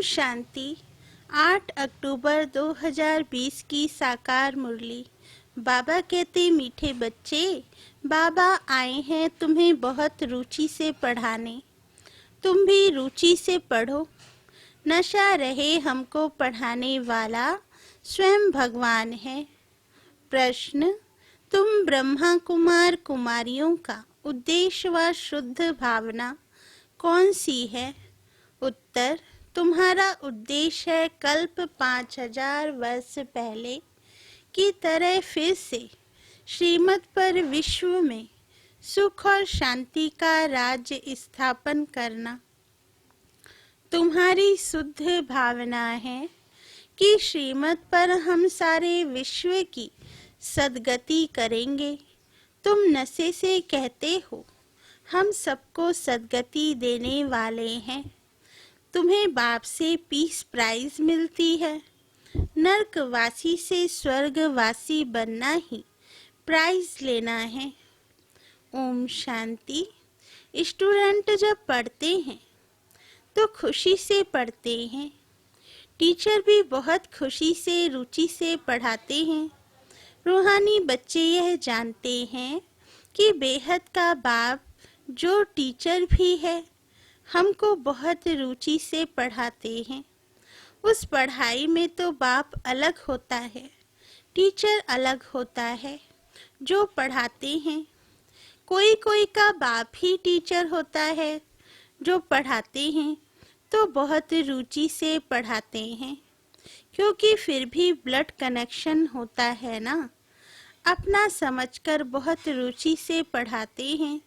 शांति। 8 अक्टूबर 2020 की साकार मुरली। बाबा कहते, मीठे बच्चे, बाबा आए हैं तुम्हें बहुत रुचि से पढ़ाने। तुम भी रुचि से पढ़ो। नशा रहे हमको पढ़ाने वाला स्वयं भगवान है। प्रश्न, तुम ब्रह्मा कुमार कुमारियों का उद्देश्य व शुद्ध भावना कौन सी है? उत्तर, तुम्हारा उद्देश्य है कल्प 5000 वर्ष पहले की तरह फिर से श्रीमत पर विश्व में सुख और शांति का राज्य स्थापन करना। तुम्हारी शुद्ध भावना है कि श्रीमत पर हम सारे विश्व की सद्गति करेंगे। तुम नशे से कहते हो हम सबको सद्गति देने वाले हैं। तुम्हें बाप से पीस प्राइज मिलती है। नरकवासी से स्वर्गवासी बनना ही प्राइज लेना है। ओम शांति। स्टूडेंट जब पढ़ते हैं तो खुशी से पढ़ते हैं। टीचर भी बहुत खुशी से रुचि से पढ़ाते हैं। रूहानी बच्चे यह जानते हैं कि बेहद का बाप जो टीचर भी है हमको बहुत रुचि से पढ़ाते हैं। उस पढ़ाई में तो बाप अलग होता है, टीचर अलग होता है जो पढ़ाते हैं। कोई कोई का बाप ही टीचर होता है जो पढ़ाते हैं तो बहुत रुचि से पढ़ाते हैं, क्योंकि फिर भी ब्लड कनेक्शन होता है ना। अपना समझकर बहुत रुचि से पढ़ाते हैं।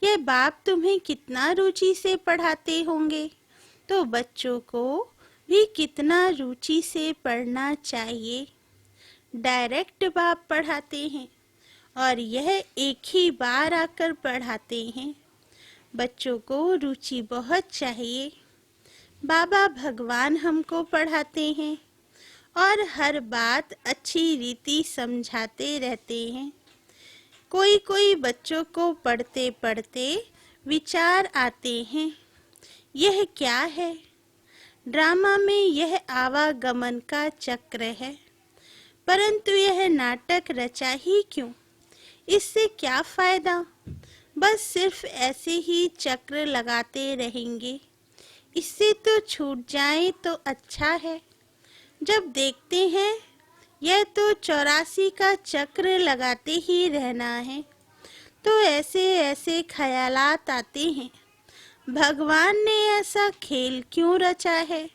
यह बाप तुम्हें कितना रुचि से पढ़ाते होंगे तो बच्चों को भी कितना रुचि से पढ़ना चाहिए। डायरेक्ट बाप पढ़ाते हैं और यह एक ही बार आकर पढ़ाते हैं। बच्चों को रुचि बहुत चाहिए। बाबा भगवान हमको पढ़ाते हैं और हर बात अच्छी रीति समझाते रहते हैं। कोई कोई बच्चों को पढ़ते पढ़ते विचार आते हैं, यह क्या है? ड्रामा में यह आवागमन का चक्र है, परंतु यह नाटक रचा ही क्यों? इससे क्या फायदा? बस सिर्फ ऐसे ही चक्र लगाते रहेंगे। इससे तो छूट जाए तो अच्छा है। जब देखते हैं यह तो 84 का चक्र लगाते ही रहना है, तो ऐसे ऐसे ख्यालात आते हैं, भगवान ने ऐसा खेल क्यों रचा है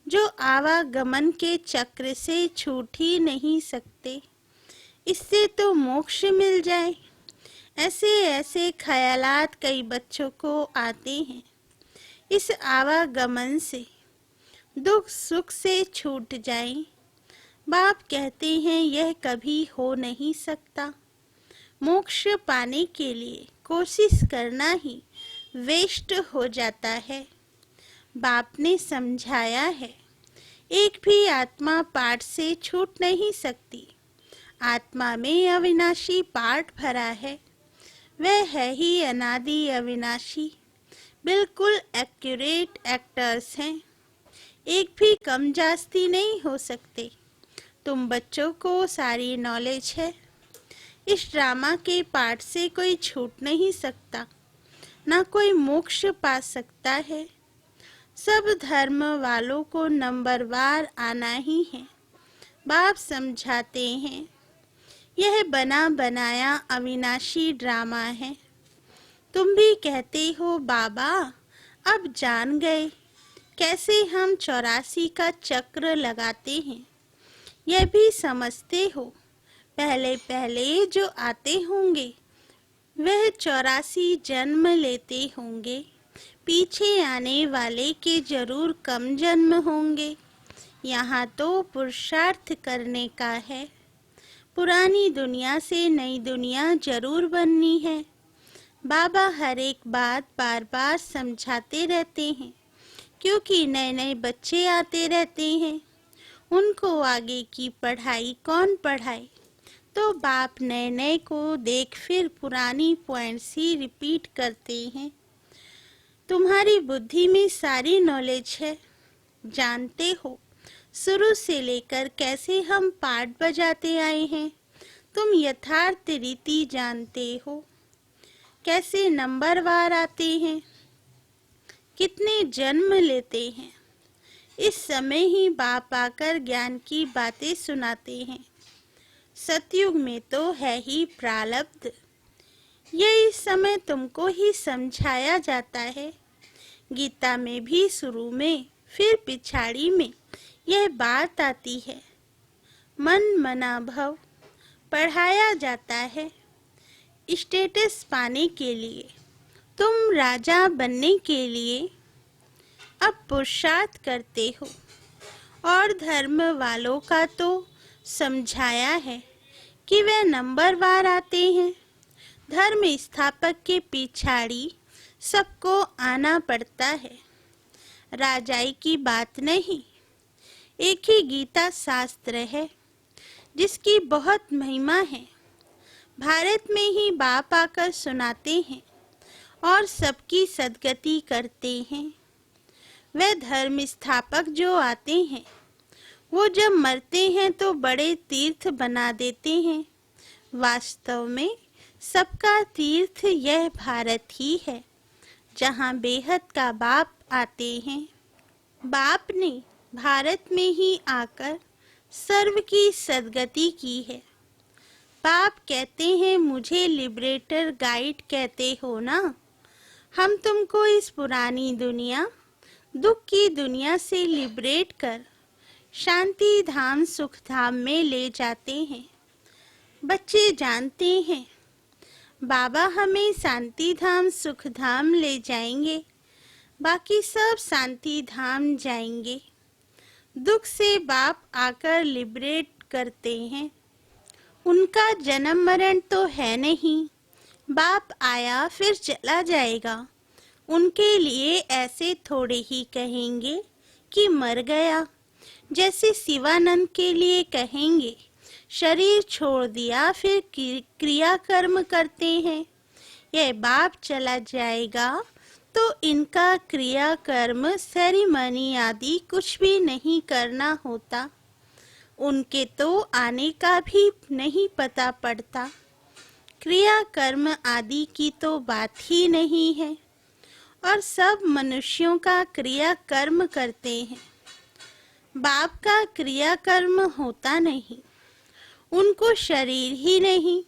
जो आवागमन के चक्र से छूट ही नहीं सकते? इससे तो मोक्ष मिल जाए। ऐसे ऐसे ख्यालात कई बच्चों को आते हैं। इस आवागमन से दुख सुख से छूट जाएं। बाप कहते हैं यह कभी हो नहीं सकता। मोक्ष पाने के लिए कोशिश करना ही वेस्ट हो जाता है। बाप ने समझाया है, एक भी आत्मा पाठ से छूट नहीं सकती। आत्मा में अविनाशी पाठ भरा है। वह है ही अनादि अविनाशी। बिल्कुल एक्यूरेट एक्टर्स हैं। एक भी कम जास्ती नहीं हो सकते। तुम बच्चों को सारी नॉलेज है। इस ड्रामा के पाठ से कोई छूट नहीं सकता, ना कोई मोक्ष पा सकता है। सब धर्म वालों को नंबरवार आना ही है। बाप समझाते हैं यह बना बनाया अविनाशी ड्रामा है। तुम भी कहते हो बाबा अब जान गए कैसे हम 84 का चक्र लगाते हैं। यह भी समझते हो पहले पहले जो आते होंगे वह 84 जन्म लेते होंगे। पीछे आने वाले के जरूर कम जन्म होंगे। यहाँ तो पुरुषार्थ करने का है। पुरानी दुनिया से नई दुनिया जरूर बननी है। बाबा हर एक बात बार बार समझाते रहते हैं, क्योंकि नए नए बच्चे आते रहते हैं। उनको आगे की पढ़ाई कौन पढ़ाए? तो बाप नए नए को देख फिर पुरानी पॉइंट्स ही रिपीट करते हैं। तुम्हारी बुद्धि में सारी नॉलेज है, जानते हो शुरू से लेकर कैसे हम पाठ बजाते आए हैं। तुम यथार्थ रीति जानते हो कैसे नंबरवार आते हैं, कितने जन्म लेते हैं। इस समय ही बाप आकर ज्ञान की बातें सुनाते हैं। सतयुग में तो है ही प्रारब्ध, ये इस समय तुमको ही समझाया जाता है। गीता में भी शुरू में फिर पिछाड़ी में यह बात आती है। मन मना भव पढ़ाया जाता है स्टेटस पाने के लिए, तुम राजा बनने के लिए अब पुरुषार्थ करते हो। और धर्म वालों का तो समझाया है कि वे नंबरवार आते हैं। धर्म स्थापक के पिछाड़ी सबको आना पड़ता है, राजाई की बात नहीं। एक ही गीता शास्त्र है जिसकी बहुत महिमा है। भारत में ही बाप आकर सुनाते हैं और सबकी सद्गति करते हैं। वे धर्म स्थापक जो आते हैं वो जब मरते हैं तो बड़े तीर्थ बना देते हैं। वास्तव में सबका तीर्थ यह भारत ही है जहाँ बेहद का बाप आते हैं। बाप ने भारत में ही आकर सर्व की सद्गति की है। बाप कहते हैं मुझे लिबरेटर गाइड कहते हो ना। हम तुमको इस पुरानी दुनिया दुख की दुनिया से लिबरेट कर शांति धाम सुख धाम में ले जाते हैं। बच्चे जानते हैं बाबा हमें शांति धाम सुख धाम ले जाएंगे, बाकी सब शांति धाम जाएंगे। दुख से बाप आकर लिबरेट करते हैं। उनका जन्म मरण तो है नहीं, बाप आया फिर चला जाएगा। उनके लिए ऐसे थोड़े ही कहेंगे कि मर गया, जैसे शिवानंद के लिए कहेंगे शरीर छोड़ दिया फिर क्रिया कर्म करते हैं। यह बाप चला जाएगा तो इनका क्रिया कर्म सेरेमनी आदि कुछ भी नहीं करना होता। उनके तो आने का भी नहीं पता पड़ता। क्रिया कर्म आदि की तो बात ही नहीं है और सब मनुष्यों का क्रिया कर्म करते हैं। बाप का क्रिया कर्म होता नहीं, उनको शरीर ही नहीं।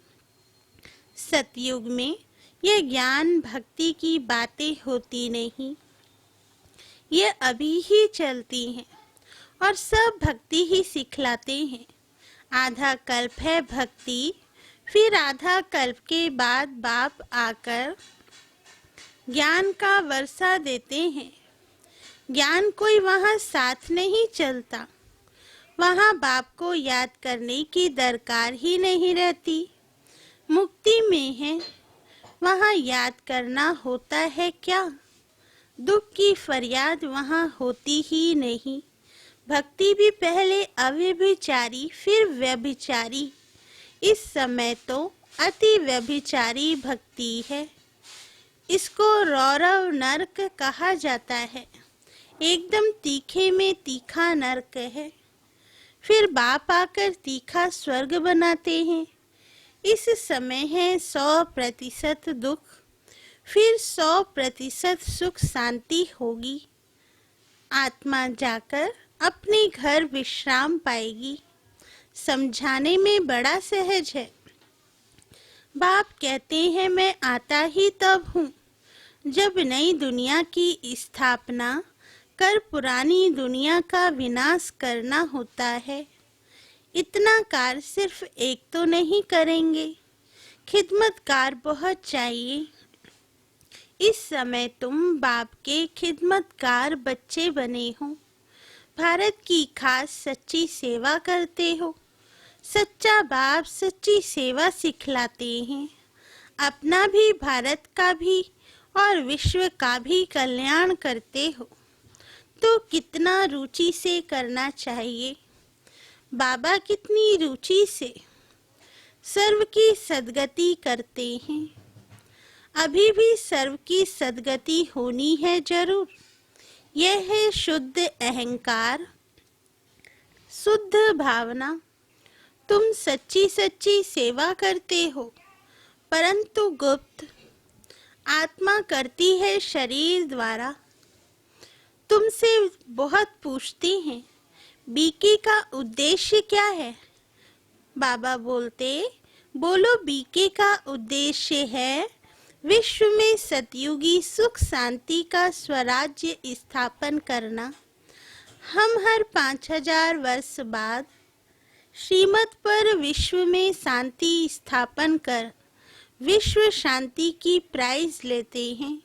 सतयुग में ये ज्ञान भक्ति की बातें होती नहीं, ये अभी ही चलती हैं और सब भक्ति ही सिखलाते हैं। आधा कल्प है भक्ति, फिर आधा कल्प के बाद बाप आकर ज्ञान का वर्षा देते हैं। ज्ञान कोई वहाँ साथ नहीं चलता, वहाँ बाप को याद करने की दरकार ही नहीं रहती। मुक्ति में है, वहाँ याद करना होता है क्या? दुख की फरियाद वहाँ होती ही नहीं। भक्ति भी पहले अव्यभिचारी फिर व्यभिचारी, इस समय तो अति व्यभिचारी भक्ति है। इसको रौरव नरक कहा जाता है, एकदम तीखे में तीखा नरक है। फिर बाप आकर तीखा स्वर्ग बनाते हैं। इस समय है 100% दुख, फिर 100% सुख शांति होगी। आत्मा जाकर अपने घर विश्राम पाएगी। समझाने में बड़ा सहज है। बाप कहते हैं मैं आता ही तब हूँ जब नई दुनिया की स्थापना कर पुरानी दुनिया का विनाश करना होता है। इतना कार्य सिर्फ एक तो नहीं करेंगे, खिदमतकार बहुत चाहिए। इस समय तुम बाप के खिदमतकार बच्चे बने हो, भारत की खास सच्ची सेवा करते हो। सच्चा बाप सच्ची सेवा सिखलाते हैं। अपना भी, भारत का भी और विश्व का भी कल्याण करते हो तो कितना रुचि से करना चाहिए। बाबा कितनी रुचि से सर्व की सद्गति करते हैं। अभी भी सर्व की सद्गति होनी है जरूर। यह है शुद्ध अहंकार, शुद्ध भावना। तुम सच्ची सच्ची सेवा करते हो, परंतु गुप्त। आत्मा करती है शरीर द्वारा। तुमसे बहुत पूछती हैं, बीके का उद्देश्य क्या है? बाबा बोलते, बोलो बीके का उद्देश्य है विश्व में सतयुगी सुख शांति का स्वराज्य स्थापन करना। हम हर 5000 वर्ष बाद श्रीमत पर विश्व में शांति स्थापन कर विश्व शांति की प्राइज लेते हैं।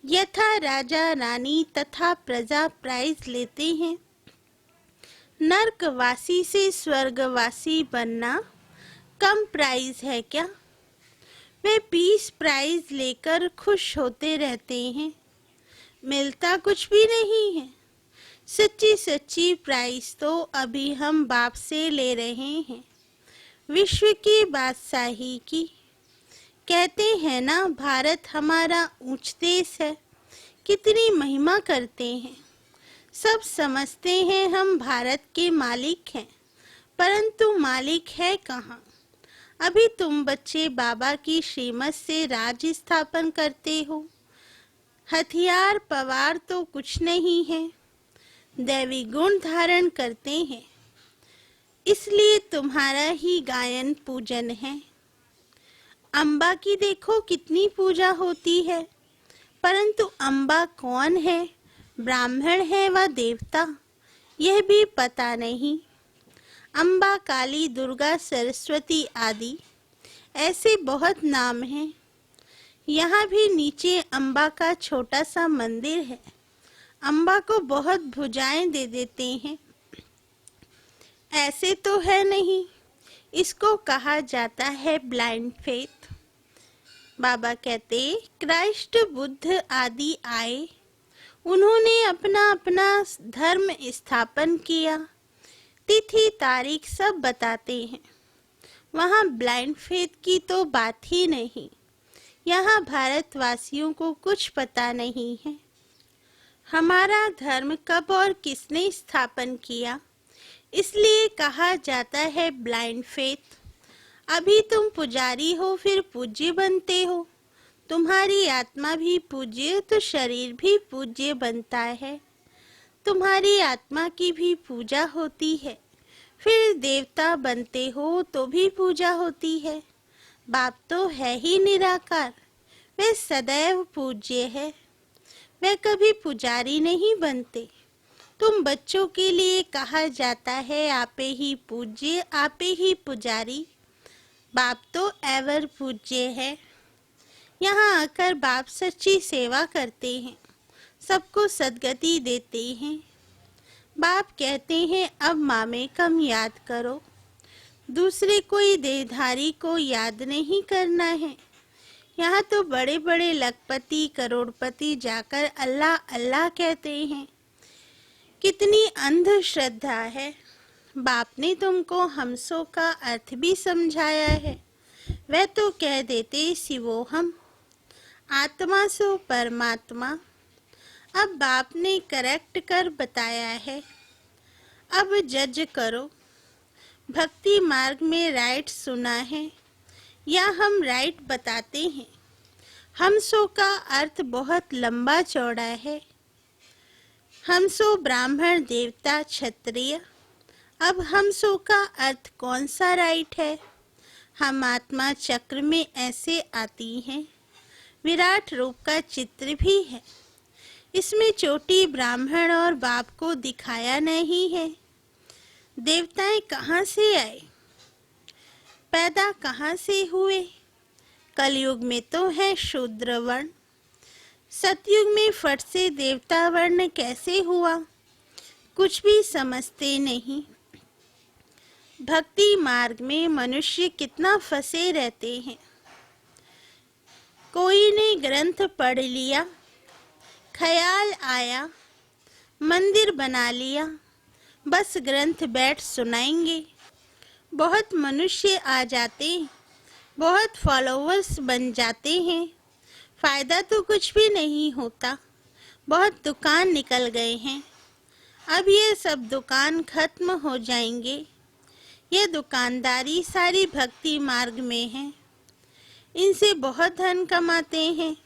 यथा राजा रानी तथा प्रजा प्राइज लेते हैं। नरकवासी से स्वर्गवासी बनना कम प्राइज है क्या? वे 20 प्राइज लेकर खुश होते रहते हैं। मिलता कुछ भी नहीं है। सच्ची सच्ची प्राइज तो अभी हम बाप से ले रहे हैं, विश्व की बादशाही की। कहते हैं ना, भारत हमारा ऊंच देश है, कितनी महिमा करते हैं। सब समझते हैं हम भारत के मालिक हैं, परंतु मालिक है कहाँ? अभी तुम बच्चे बाबा की श्रीमत से राज स्थापन करते हो। हथियार पवार तो कुछ नहीं है, दैवी गुण धारण करते हैं, इसलिए तुम्हारा ही गायन पूजन है। अम्बा की देखो कितनी पूजा होती है, परंतु अम्बा कौन है, ब्राह्मण है व देवता, यह भी पता नहीं। अम्बा, काली, दुर्गा, सरस्वती आदि ऐसे बहुत नाम हैं। यहाँ भी नीचे अम्बा का छोटा सा मंदिर है। अम्बा को बहुत भुजाएं दे देते हैं। ऐसे तो है नहीं, इसको कहा जाता है ब्लाइंड फेथ। बाबा कहते, क्राइस्ट बुद्ध आदि आए, उन्होंने अपना अपना धर्म स्थापन किया, तिथि तारीख सब बताते हैं। वहाँ ब्लाइंड फेथ की तो बात ही नहीं। यहाँ भारतवासियों को कुछ पता नहीं है। हमारा धर्म कब और किसने स्थापन किया, इसलिए कहा जाता है ब्लाइंड फेथ। अभी तुम पुजारी हो, फिर पूज्य बनते हो। तुम्हारी आत्मा भी पूज्य तो शरीर भी पूज्य बनता है। तुम्हारी आत्मा की भी पूजा होती है, फिर देवता बनते हो तो भी पूजा होती है। बाप तो है ही निराकार, वे सदैव पूज्य है, वे कभी पुजारी नहीं बनते। तुम बच्चों के लिए कहा जाता है आपे ही पूज्य, आपे ही पुजारी। बाप तो एवर पूज्य है। यहाँ आकर बाप सच्ची सेवा करते हैं, सबको सद्गति देते हैं। बाप कहते हैं अब मामे कम याद करो, दूसरे कोई देहधारी को याद नहीं करना है। यहाँ तो बड़े बड़े लखपति करोड़पति जाकर अल्लाह अल्लाह कहते हैं। कितनी अंधश्रद्धा है। बाप ने तुमको हमसों का अर्थ भी समझाया है। वह तो कह देते शिवोहम, आत्मा सो परमात्मा। अब बाप ने करेक्ट कर बताया है। अब जज करो, भक्ति मार्ग में राइट सुना है या हम राइट बताते हैं। हमसों का अर्थ बहुत लंबा चौड़ा है। हमसो ब्राह्मण, देवता, क्षत्रिय। अब हमसो का अर्थ कौन सा राइट है? हम आत्मा चक्र में ऐसे आती हैं। विराट रूप का चित्र भी है, इसमें चोटी ब्राह्मण और बाप को दिखाया नहीं है। देवताएं कहाँ से आए, पैदा कहाँ से हुए? कलयुग में तो है शूद्र वर्ण, सतयुग में फट से देवता वर्ण कैसे हुआ? कुछ भी समझते नहीं। भक्ति मार्ग में मनुष्य कितना फंसे रहते हैं। कोई ने ग्रंथ पढ़ लिया, ख्याल आया, मंदिर बना लिया, बस ग्रंथ बैठ सुनाएंगे। बहुत मनुष्य आ जाते, बहुत फॉलोवर्स बन जाते हैं, फायदा तो कुछ भी नहीं होता। बहुत दुकान निकल गए हैं। अब ये सब दुकान खत्म हो जाएंगे। ये दुकानदारी सारी भक्ति मार्ग में है। इनसे बहुत धन कमाते हैं।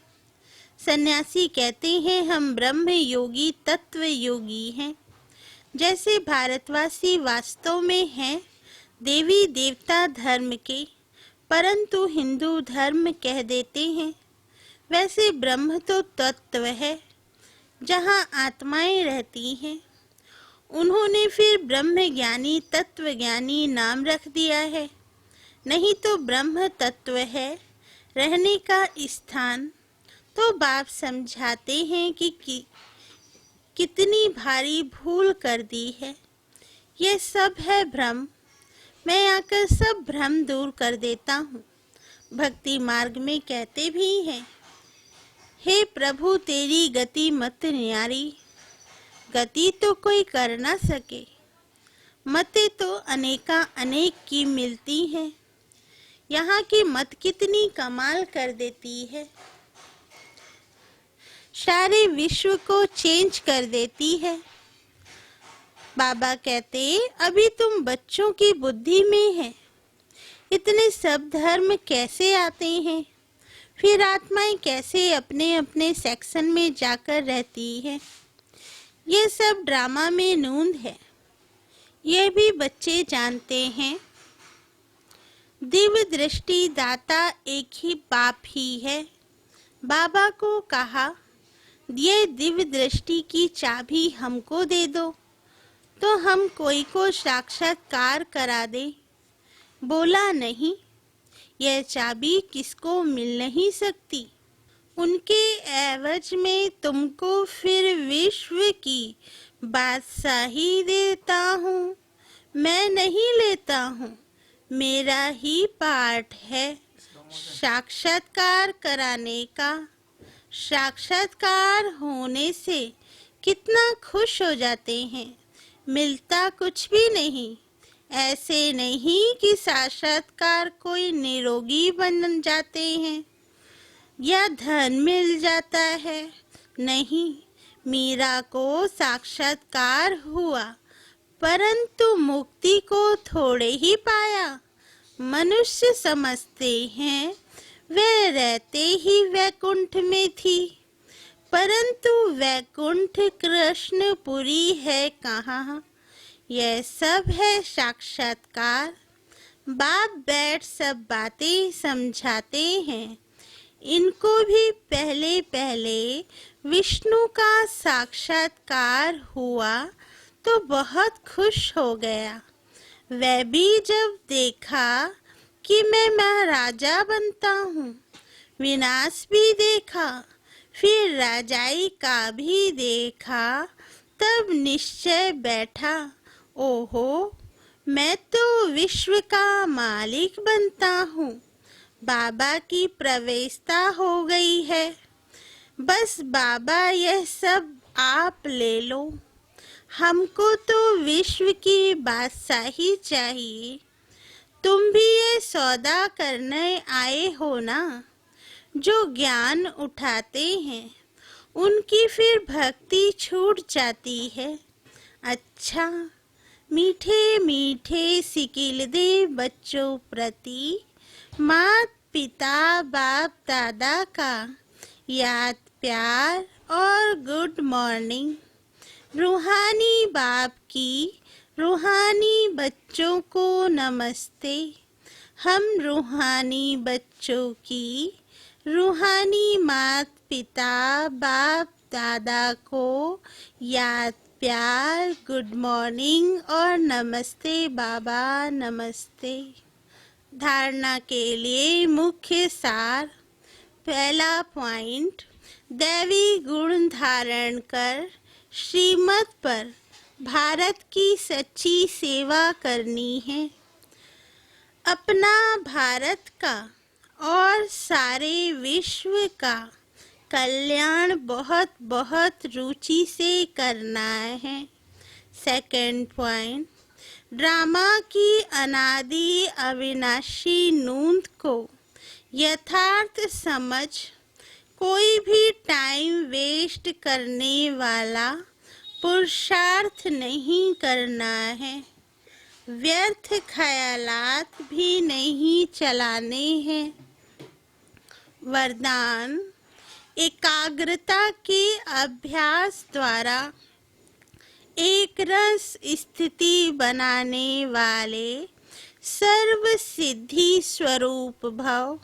सन्यासी कहते हैं हम ब्रह्म योगी तत्व योगी हैं। जैसे भारतवासी वास्तव में हैं देवी देवता धर्म के, परंतु हिंदू धर्म कह देते हैं, वैसे ब्रह्म तो तत्व है जहाँ आत्माएं रहती हैं। उन्होंने फिर ब्रह्म ज्ञानी तत्व ज्ञानी नाम रख दिया है, नहीं तो ब्रह्म तत्व है रहने का स्थान। तो बाप समझाते हैं कि कितनी भारी भूल कर दी है। ये सब है भ्रम। मैं आकर सब भ्रम दूर कर देता हूँ। भक्ति मार्ग में कहते भी हैं, हे प्रभु तेरी गति मत न्यारी। गति तो कोई कर ना सके, मतें तो अनेका अनेक की मिलती हैं। यहाँ की मत कितनी कमाल कर देती है, सारे विश्व को चेंज कर देती है। बाबा कहते अभी तुम बच्चों की बुद्धि में है। इतने सब धर्म कैसे आते हैं, फिर आत्माएं कैसे अपने अपने सेक्शन में जाकर रहती है। ये सब ड्रामा में नूंद है, ये भी बच्चे जानते हैं। दिव्य दृष्टि दाता एक ही बाप ही है। बाबा को कहा, ये दिव्य दृष्टि की चाबी हमको दे दो तो हम कोई को साक्षात्कार करा दे। बोला नहीं, यह चाबी किसको मिल नहीं सकती। उनके एवज में तुमको फिर विश्व की बादशाही देता हूँ। मैं नहीं लेता हूँ, मेरा ही पाठ है साक्षात्कार कराने का। साक्षात्कार होने से कितना खुश हो जाते हैं। मिलता कुछ भी नहीं। ऐसे नहीं कि साक्षात्कार कोई निरोगी बन जाते हैं या धन मिल जाता है। नहीं, मीरा को साक्षात्कार हुआ, परंतु मुक्ति को थोड़े ही पाया। मनुष्य समझते हैं वह रहते ही वैकुंठ में थी, परंतु वैकुंठ कृष्णपुरी है कहाँ। यह सब है साक्षात्कार। बाप बैठ सब बातें समझाते हैं। इनको भी पहले पहले विष्णु का साक्षात्कार हुआ तो बहुत खुश हो गया। वह भी जब देखा कि मैं महाराजा बनता हूँ, विनाश भी देखा, फिर राजाई का भी देखा, तब निश्चय बैठा, ओहो मैं तो विश्व का मालिक बनता हूँ। बाबा की प्रवेशता हो गई है। बस बाबा यह सब आप ले लो। हमको तो विश्व की बादशाही चाहिए। तुम भी ये सौदा करने आए हो ना। जो ज्ञान उठाते हैं उनकी फिर भक्ति छूट जाती है। अच्छा, मीठे मीठे सिकिल दे बच्चों प्रति मात पिता बाप दादा का याद प्यार और गुड मॉर्निंग। रूहानी बाप की रूहानी बच्चों को नमस्ते। हम रूहानी बच्चों की रूहानी मात पिता बाप दादा को याद प्यार गुड मॉर्निंग और नमस्ते बाबा नमस्ते। धारणा के लिए मुख्य सार। पहला पॉइंट, दैवी गुण धारण कर श्रीमत पर भारत की सच्ची सेवा करनी है। अपना भारत का और सारे विश्व का कल्याण बहुत बहुत रुचि से करना है। सेकंड पॉइंट, ड्रामा की अनादि अविनाशी नूंद को यथार्थ समझ कोई भी टाइम वेस्ट करने वाला पुरुषार्थ नहीं करना है। व्यर्थ ख्यालात भी नहीं चलाने हैं। वरदान, एकाग्रता के अभ्यास द्वारा एक रस स्थिति बनाने वाले सर्व सिद्धि स्वरूप भव।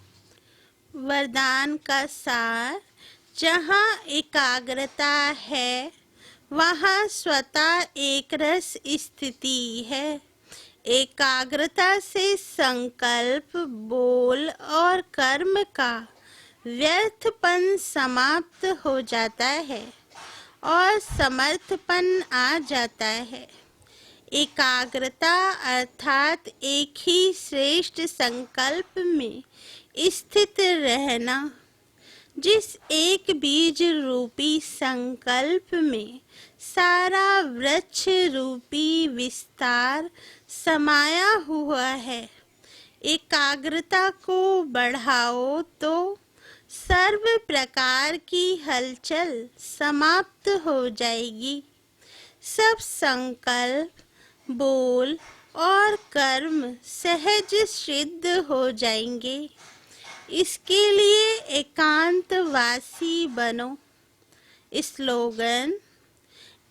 वरदान का सार, जहाँ एकाग्रता है वहाँ स्वतः एक रस स्थिति है। एकाग्रता से संकल्प, बोल और कर्म का व्यर्थपन समाप्त हो जाता है और समर्थपन आ जाता है। एकाग्रता अर्थात एक ही श्रेष्ठ संकल्प में स्थित रहना। जिस एक बीज रूपी संकल्प में सारा वृक्ष रूपी विस्तार समाया हुआ है, एकाग्रता को बढ़ाओ तो सर्व प्रकार की हलचल समाप्त हो जाएगी। सब संकल्प, बोल और कर्म सहज सिद्ध हो जाएंगे। इसके लिए एकांतवासी बनो। स्लोगन,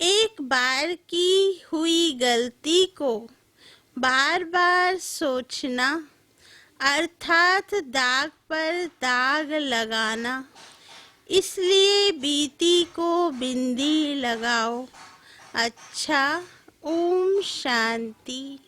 एक बार की हुई गलती को बार बार सोचना अर्थात दाग पर दाग लगाना। इसलिए बीती को बिंदी लगाओ। अच्छा, ओम शांति।